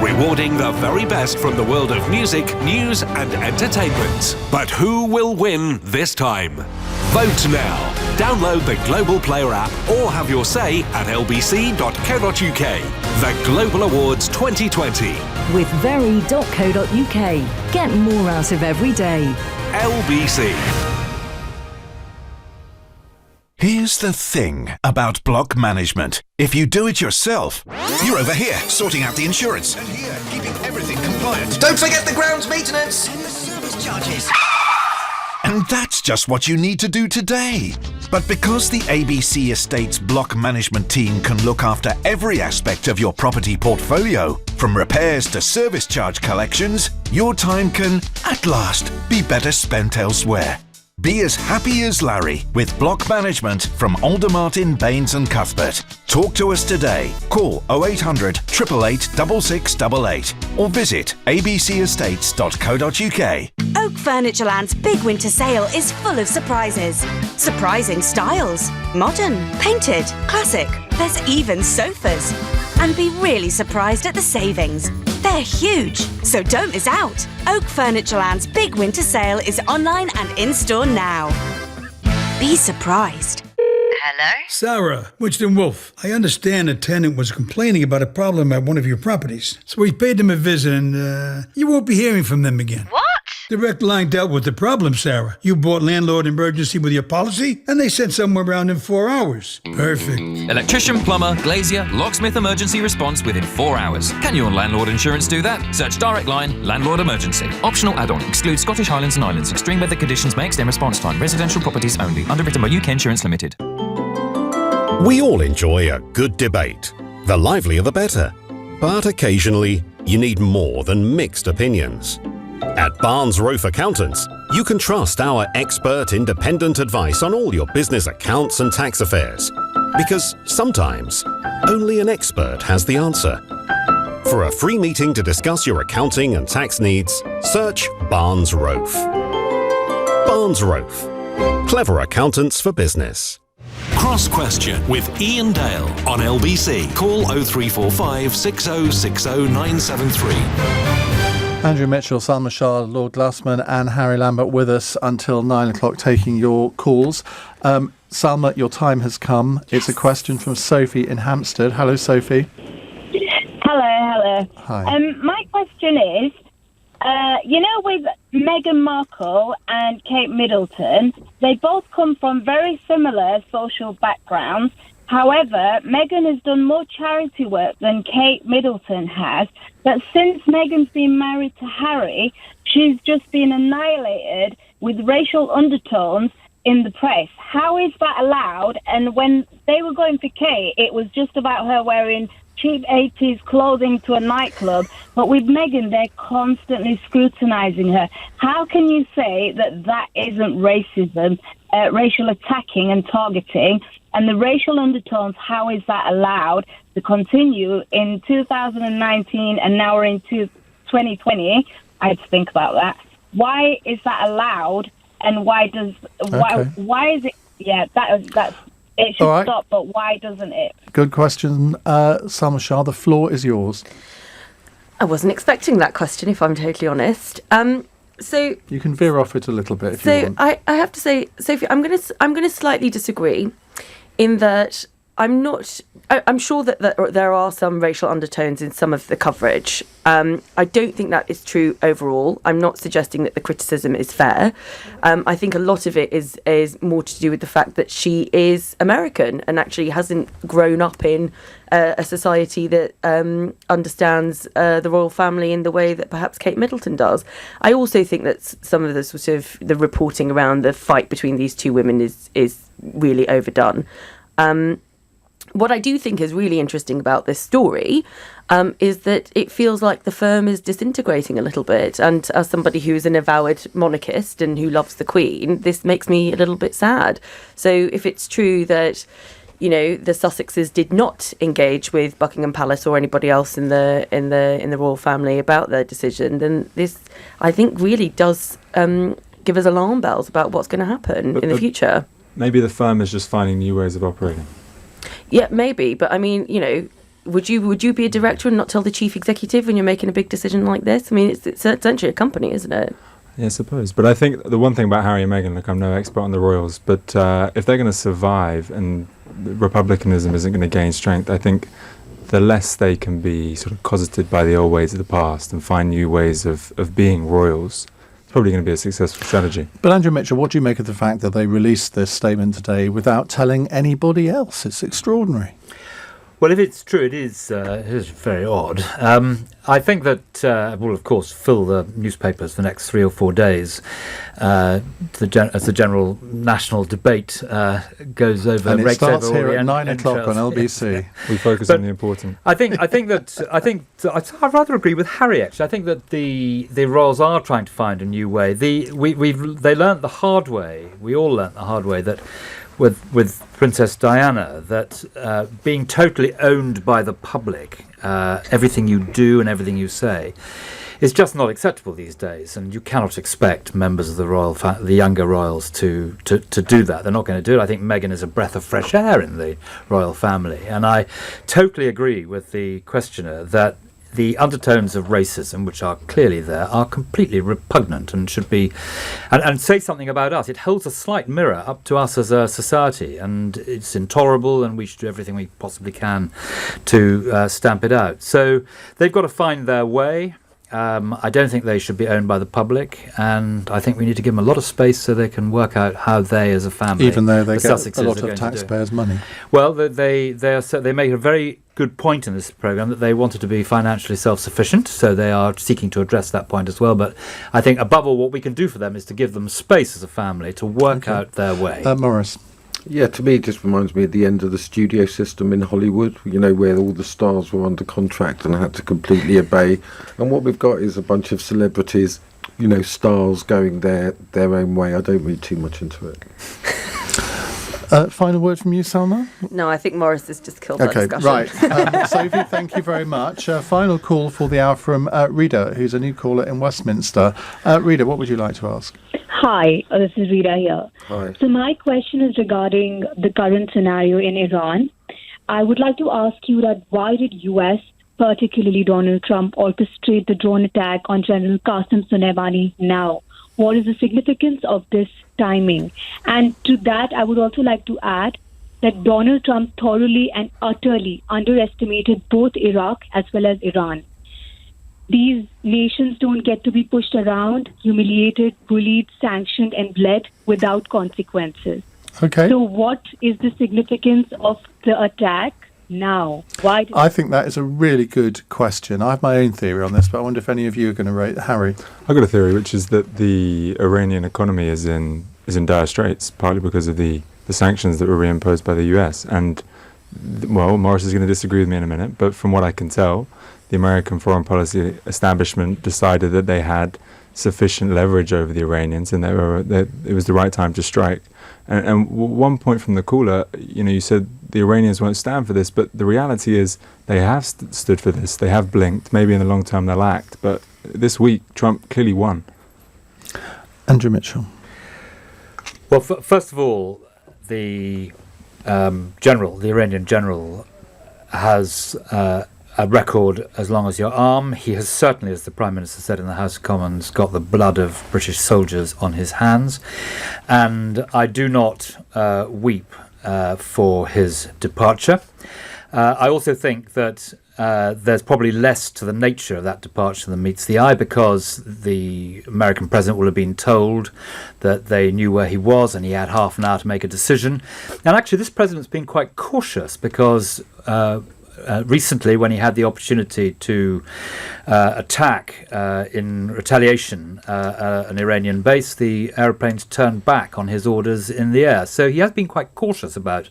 rewarding the very best from the world of music, news and entertainment. But who will win this time? Vote now. Download the Global Player app or have your say at lbc.co.uk. The Global Awards 2020. With very.co.uk. Get more out of every day. LBC. Here's the thing about block management. If you do it yourself, You're over here, sorting out the insurance. And here, keeping everything compliant. Don't forget the grounds maintenance. And the service charges. and that's just what you need to do today. But because the ABC Estates block management team can look after every aspect of your property portfolio, from repairs to service charge collections, your time can, at last, be better spent elsewhere. Be as happy as Larry with block management from Aldermartin, Baines and Cuthbert. Talk to us today. Call 0800 888 6688 or visit abcestates.co.uk. Oak Furnitureland's big winter sale is full of surprises. Surprising styles. Modern, painted, classic. There's even sofas. And be really surprised at the savings. They're huge, so don't miss out. Oak Furnitureland's big winter sale is online and in-store now. Be surprised. Hello? Sarah, Winston Wolf. I understand a tenant was complaining about a problem at one of your properties. So we paid them a visit and, you won't be hearing from them again. What? Direct Line dealt with the problem, Sarah. You bought landlord emergency with your policy, and they sent someone around in 4 hours. Perfect. Electrician, plumber, glazier, locksmith emergency response within 4 hours. Can your landlord insurance do that? Search Direct Line Landlord Emergency. Optional add-on. Excludes Scottish Highlands and Islands. Extreme weather conditions may extend response time. Residential properties only. Underwritten by UK Insurance Limited. We all enjoy a good debate. The livelier the better. But occasionally, you need more than mixed opinions. At Barnes Rofe Accountants, you can trust our expert independent advice on all your business accounts and tax affairs. Because sometimes, only an expert has the answer. For a free meeting to discuss your accounting and tax needs, search Barnes Rofe. Barnes Rofe. Clever accountants for business. Cross Question with Iain Dale on LBC. Call 0345 6060 973. Andrew Mitchell, Salma, Shah, Lord Glasman and Harry Lambert with us until 9 o'clock taking your calls. Salma, your time has come. It's a question from Sophie in Hampstead. Hello, Sophie. Hello. Hi. My question is, with Meghan Markle and Kate Middleton, they both come from very similar social backgrounds. However, Meghan has done more charity work than Kate Middleton has, but since Meghan's been married to Harry, she's just been annihilated with racial undertones in the press. How is that allowed? And when they were going for Kate, it was just about her wearing cheap 80s clothing to a nightclub, but with Meghan, they're constantly scrutinising her. How can you say that isn't racism, racial attacking and targeting? And the racial undertones, how is that allowed to continue in 2019 and now we're in 2020? I had to think about that. Why is that allowed? And why is it? Yeah, that's it should right. stop. But why doesn't it? Good question, Salma Shah. The floor is yours. I wasn't expecting that question, if I'm totally honest. So you can veer off it a little bit if you want. I have to say, Sophie, I'm gonna slightly disagree, in that I'm sure that there are some racial undertones in some of the coverage. I don't think that is true overall. I'm not suggesting that the criticism is fair. I think a lot of it is more to do with the fact that she is American and actually hasn't grown up in a society that understands the royal family in the way that perhaps Kate Middleton does. I also think that some of the sort of the reporting around the fight between these two women is really overdone. What I do think is really interesting about this story is that it feels like the firm is disintegrating a little bit. And as somebody who is an avowed monarchist and who loves the Queen, this makes me a little bit sad. So if it's true that, the Sussexes did not engage with Buckingham Palace or anybody else in the royal family about their decision, then this, I think, really does give us alarm bells about what's going to happen in the future. Maybe the firm is just finding new ways of operating. Yeah, maybe. But I mean, would you be a director and not tell the chief executive when you're making a big decision like this? I mean, it's essentially a company, isn't it? Yeah, I suppose. But I think the one thing about Harry and Meghan, look, I'm no expert on the royals, but if they're going to survive and republicanism isn't going to gain strength, I think the less they can be sort of cosseted by the old ways of the past and find new ways of being royals, it's probably going to be a successful strategy. But Andrew Mitchell, what do you make of the fact that they released this statement today without telling anybody else? It's extraordinary. Well, if it's true, it is very odd. I think that will, of course, fill the newspapers for the next 3 or 4 days as the general national debate goes over. And it starts here at 9 o'clock on LBC. We focus on the important. I think I rather agree with Harry. Actually, I think that the royals are trying to find a new way. They learnt the hard way. We all learnt the hard way that. With Princess Diana, that being totally owned by the public, everything you do and everything you say, is just not acceptable these days. And you cannot expect members of the younger royals to do that. They're not going to do it. I think Meghan is a breath of fresh air in the royal family. And I totally agree with the questioner that the undertones of racism, which are clearly there, are completely repugnant and should be, and say something about us. It holds a slight mirror up to us as a society, and it's intolerable, and we should do everything we possibly can to stamp it out. So they've got to find their way. I don't think they should be owned by the public, and I think we need to give them a lot of space so they can work out how they, as a family, even though they get Sussexes, a lot of taxpayers' money. Well, they make a very good point in this programme that they wanted to be financially self-sufficient, so they are seeking to address that point as well. But I think above all, what we can do for them is to give them space as a family to work out their way. Maurice. Yeah, to me, it just reminds me of the end of the studio system in Hollywood, where all the stars were under contract and had to completely obey. And what we've got is a bunch of celebrities, stars going their own way. I don't read too much into it. Final word from you, Salma? No, I think Maurice has just killed that discussion. Right. Sophie, thank you very much. Final call for the hour from Rita, who's a new caller in Westminster. Rita, what would you like to ask? Hi, this is Rita here. Hi. So my question is regarding the current scenario in Iran. I would like to ask you that why did US, particularly Donald Trump, orchestrate the drone attack on General Qasem Soleimani now? What is the significance of this timing? And to that, I would also like to add that Donald Trump thoroughly and utterly underestimated both Iraq as well as Iran. These nations don't get to be pushed around, humiliated, bullied, sanctioned, and bled without consequences. Okay. So what is the significance of the attack now? Why? I think that is a really good question. I have my own theory on this, but I wonder if any of you are going to rate. Harry? I've got a theory, which is that the Iranian economy is in dire straits, partly because of the sanctions that were reimposed by the US. And, Maurice is going to disagree with me in a minute, but from what I can tell, the American foreign policy establishment decided that they had sufficient leverage over the Iranians and that it was the right time to strike. And one point from the caller, you said the Iranians won't stand for this, but the reality is they have stood for this. They have blinked. Maybe in the long term they'll act, but this week Trump clearly won. Andrew Mitchell. Well, first of all, the Iranian general, has a record as long as your arm. He has certainly, as the Prime Minister said in the House of Commons, got the blood of British soldiers on his hands. And I do not weep for his departure. I also think that there's probably less to the nature of that departure than meets the eye, because the American president will have been told that they knew where he was and he had half an hour to make a decision. And actually, this president's been quite cautious, because recently, when he had the opportunity to attack in retaliation an Iranian base, the aeroplanes turned back on his orders in the air. So he has been quite cautious about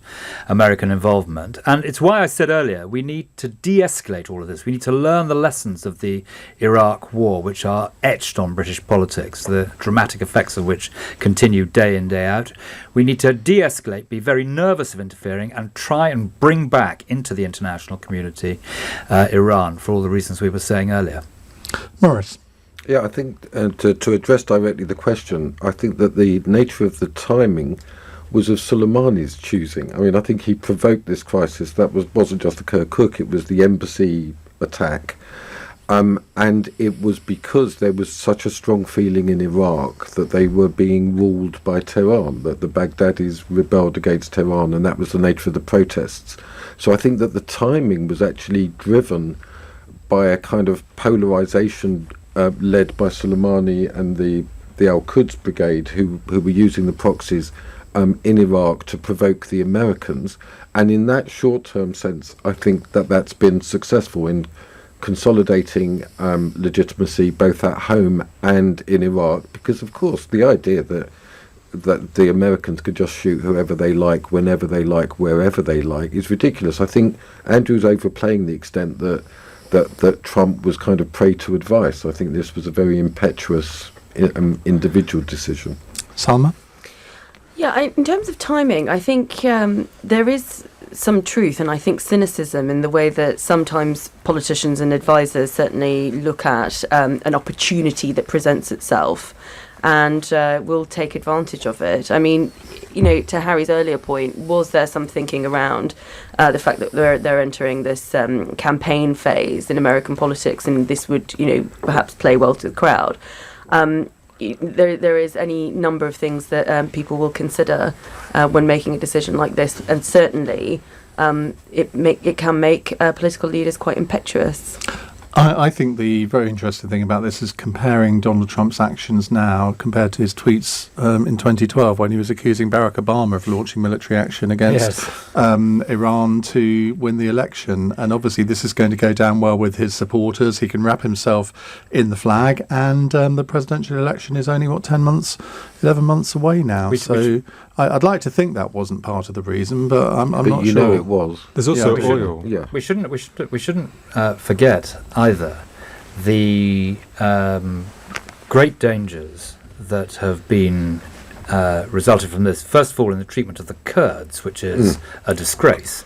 American involvement. And it's why I said earlier, we need to de-escalate all of this. We need to learn the lessons of the Iraq war, which are etched on British politics, the dramatic effects of which continue day in, day out. We need to de-escalate, be very nervous of interfering, and try and bring back into the international community Iran, for all the reasons we were saying earlier. Maurice? Yeah, I think to address directly the question, I think that the nature of the timing was of Soleimani's choosing. I mean, I think he provoked this crisis. That wasn't just the Kirkuk, it was the embassy attack. And it was because there was such a strong feeling in Iraq that they were being ruled by Tehran, that the Baghdadis rebelled against Tehran, and that was the nature of the protests. So I think that the timing was actually driven by a kind of polarization led by Soleimani and the Al-Quds Brigade, who were using the proxies in Iraq to provoke the Americans. And in that short-term sense, I think that that's been successful in consolidating legitimacy both at home and in Iraq, because of course the idea that the Americans could just shoot whoever they like, whenever they like, wherever they like is ridiculous. I think Andrew's overplaying the extent that Trump was kind of prey to advice. I think this was a very impetuous individual decision. Salma? Yeah, in terms of timing, I think there is some truth, and I think cynicism in the way that sometimes politicians and advisors certainly look at an opportunity that presents itself and will take advantage of it. I mean, you know, to Harry's earlier point, was there some thinking around the fact that they're entering this campaign phase in American politics, and this would, you know, perhaps play well to the crowd? There is any number of things that people will consider when making a decision like this, and certainly it can make political leaders quite impetuous. I think the very interesting thing about this is comparing Donald Trump's actions now compared to his tweets in 2012 when he was accusing Barack Obama of launching military action against Iran to win the election. And obviously this is going to go down well with his supporters. He can wrap himself in the flag, and the presidential election is only, 11 months away now. I'd like to think that wasn't part of the reason, but I'm not sure. You know it was. There's also oil. Yeah. We shouldn't forget either the great dangers that have been resulted from this. First of all, in the treatment of the Kurds, which is a disgrace,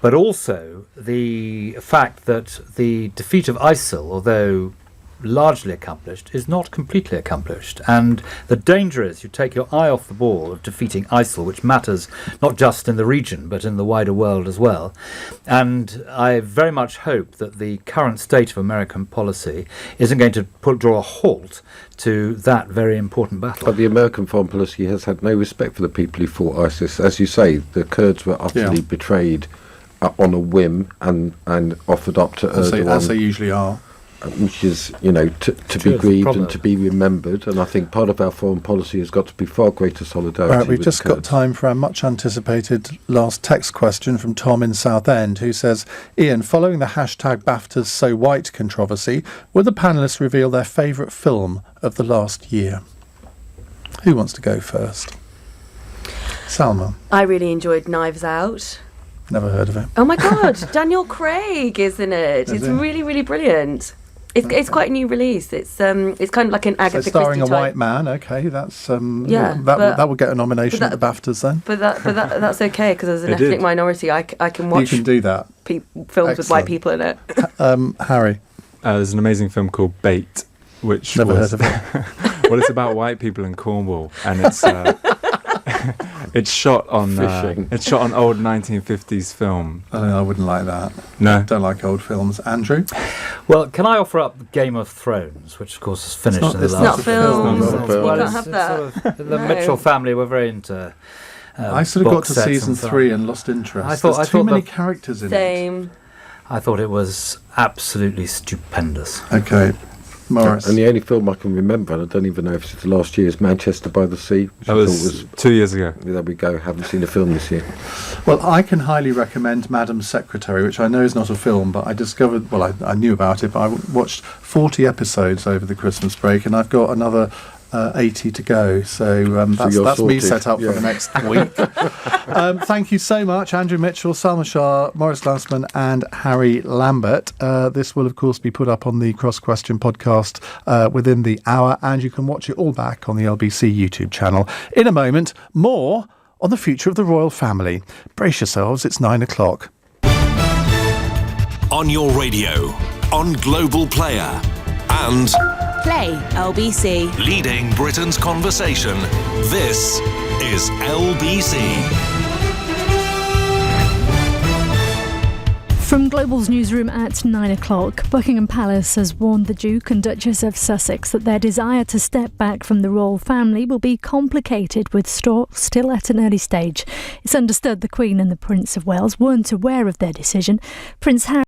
but also the fact that the defeat of ISIL, although largely accomplished, is not completely accomplished, and the danger is you take your eye off the ball of defeating ISIL, which matters not just in the region but in the wider world as well. And I very much hope that the current state of American policy isn't going to draw a halt to that very important battle. But the American foreign policy has had no respect for the people who fought ISIS. As you say, the Kurds were utterly betrayed on a whim and offered up to Erdogan, as they usually are. Which is, you know, to be grieved and to be remembered. And I think part of our foreign policy has got to be far greater solidarity. Right, we've just got time for our much anticipated last text question from Tom in Southend, who says, Iain, following the hashtag BAFTAs So White controversy, will the panellists reveal their favourite film of the last year? Who wants to go first? Salma. I really enjoyed Knives Out. Never heard of it. Oh my God, Daniel Craig is in it. It's really, really brilliant. It's quite a new release. It's kind of like an Agatha Christie starring a type. white man. Okay, that's that would get a nomination at the BAFTAs then. But that's okay, because as an ethnic minority, I can watch. You can do that. Films with white people in it. Harry. There's an amazing film called Bait, which Never heard of it. Well, it's about white people in Cornwall, and it's it's shot on old 1950s film. I wouldn't like that. No, don't like old films. Andrew. Well, can I offer up Game of Thrones, which of course is finished in the last. It's not films. You can't have that. The Mitchell family were very into. I sort of got to season 3 and lost interest. There's too many characters in it. Same. I thought it was absolutely stupendous. Okay. Maurice. And the only film I can remember, and I don't even know if it's the last year, is Manchester by the Sea. Which that was 2 years ago. There we go. Haven't seen a film this year. Well, I can highly recommend Madam's Secretary, which I know is not a film, but I discovered, I knew about it, but I watched 40 episodes over the Christmas break, and I've got another 80 to go, so that's me set up for the next week. Thank you so much, Andrew Mitchell, Salma Shah, Maurice Glasman and Harry Lambert. This will of course be put up on the Cross Question podcast within the hour, and you can watch it all back on the LBC YouTube channel. In a moment, more on the future of the royal family. Brace yourselves, it's 9 o'clock. On your radio, on Global Player, and Play LBC. leading Britain's conversation. This is LBC. From Global's newsroom at 9 o'clock, Buckingham Palace has warned the Duke and Duchess of Sussex that their desire to step back from the royal family will be complicated with still at an early stage. It's understood the Queen and the Prince of Wales weren't aware of their decision. Prince Harry